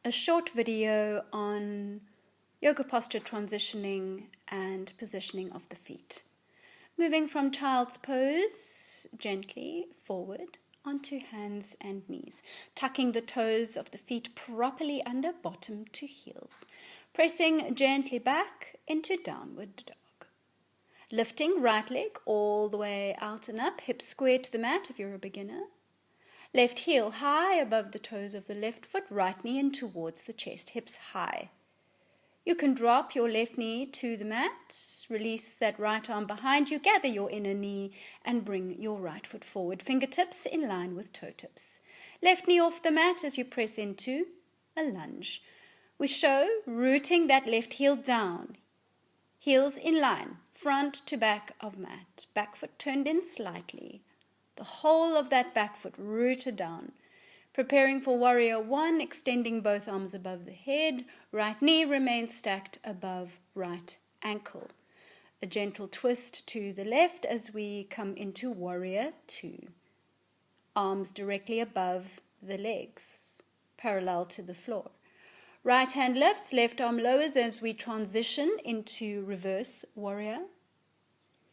a short video on yoga posture transitioning and positioning of the feet. Moving from child's pose gently forward onto hands and knees, tucking the toes of the feet properly under bottom to heels, pressing gently back into downward dog. Lifting right leg all the way out and up, hips square to the mat if you're a beginner. Left heel high above the toes of the left foot, right knee in towards the chest, hips high. You can drop your left knee to the mat, release that right arm behind you, gather your inner knee and bring your right foot forward, fingertips in line with toe tips. Left knee off the mat as you press into a lunge. We show rooting that left heel down, heels in line, front to back of mat, back foot turned in slightly. The whole of that back foot rooted down. Preparing for warrior one, extending both arms above the head. Right knee remains stacked above right ankle. A gentle twist to the left as we come into warrior two. Arms directly above the legs, parallel to the floor. Right hand lifts, left arm lowers as we transition into reverse warrior.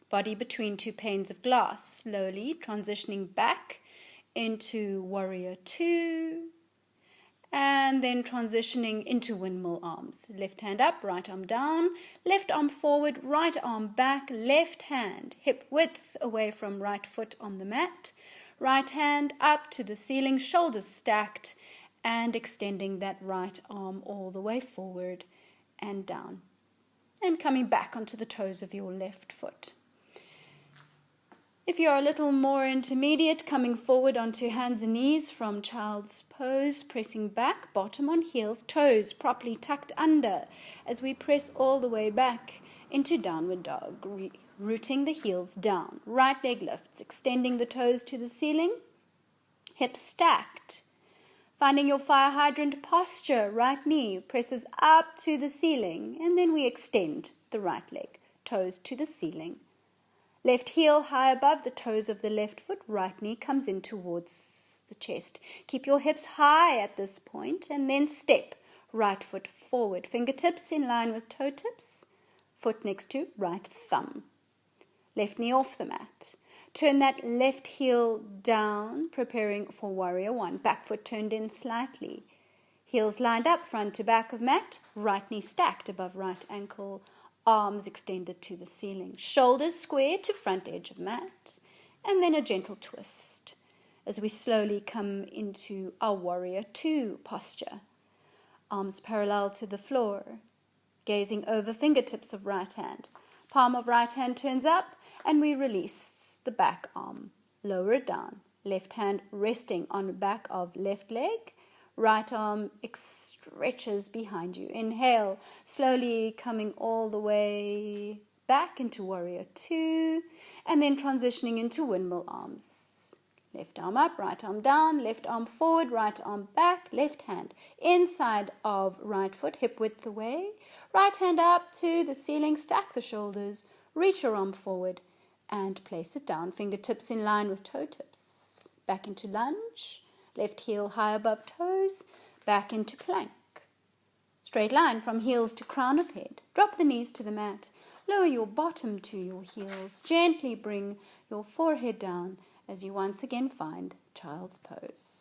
Body between two panes of glass, slowly transitioning back into warrior two, and then transitioning into windmill arms. Left hand up, right arm down, left arm forward, right arm back, left hand hip width away from right foot on the mat, right hand up to the ceiling, shoulders stacked, and extending that right arm all the way forward and down, and coming back onto the toes of your left foot. If you're a little more intermediate, coming forward onto hands and knees from child's pose, pressing back, bottom on heels, toes properly tucked under as we press all the way back into downward dog, rooting the heels down. Right leg lifts, extending the toes to the ceiling, hips stacked. Finding your fire hydrant posture, right knee presses up to the ceiling, and then we extend the right leg, toes to the ceiling. Left heel high above the toes of the left foot, right knee comes in towards the chest. Keep your hips high at this point and then step right foot forward. Fingertips in line with toe tips, foot next to right thumb. Left knee off the mat. Turn that left heel down, preparing for warrior one. Back foot turned in slightly. Heels lined up, front to back of mat. Right knee stacked above right ankle. Arms extended to the ceiling, shoulders square to front edge of mat, and then a gentle twist as we slowly come into our warrior two posture. Arms parallel to the floor, gazing over fingertips of right hand. Palm of right hand turns up and we release the back arm, lower it down. Left hand resting on the back of left leg. Right arm stretches behind you. Inhale, slowly coming all the way back into warrior two, and then transitioning into windmill arms. Left arm up, right arm down, left arm forward, right arm back, left hand inside of right foot, hip width away. Right hand up to the ceiling, stack the shoulders, reach your arm forward, and place it down. Fingertips in line with toe tips. Back into lunge. Left heel high above toes, back into plank. Straight line from heels to crown of head. Drop the knees to the mat. Lower your bottom to your heels. Gently bring your forehead down as you once again find child's pose.